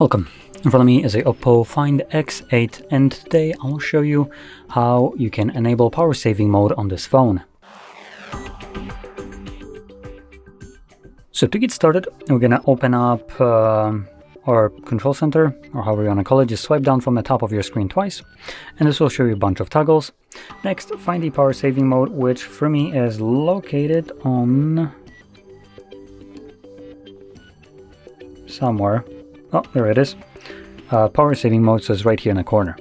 Welcome. In front of me is a OPPO Find X8, and today I will show you how you can enable power saving mode on this phone. So to get started, we're gonna open up our control center, or however you wanna call it. Just swipe down from the top of your screen twice, and this will show you a bunch of toggles. Next, find the power saving mode, which for me is located on somewhere. Oh, there it is. Power saving mode, so it's right here in the corner.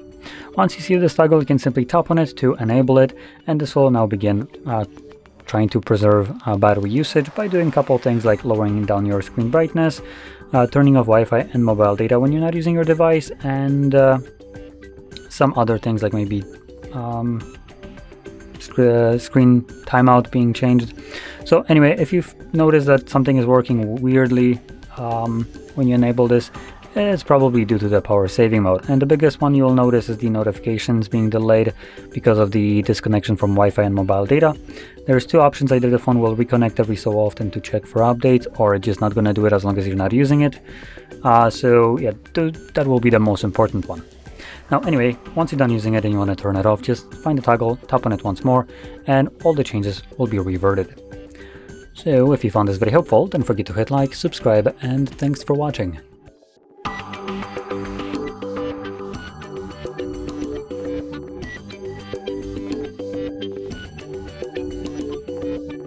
Once you see this toggle, you can simply tap on it to enable it, and this will now begin trying to preserve battery usage by doing a couple things like lowering down your screen brightness, turning off Wi-Fi and mobile data when you're not using your device, and some other things like maybe screen timeout being changed. So anyway, if you've noticed that something is working weirdly when you enable this, it's probably due to the power saving mode. And the biggest one you'll notice is the notifications being delayed because of the disconnection from Wi-Fi and mobile data. There's two options. Either the phone will reconnect every so often to check for updates, or it's just not going to do it as long as you're not using it. So yeah, that will be the most important one. Now anyway, once you're done using it and you want to turn it off, just find the toggle, tap on it once more, and all the changes will be reverted. So if you found this very helpful, don't forget to hit like, subscribe, and thanks for watching.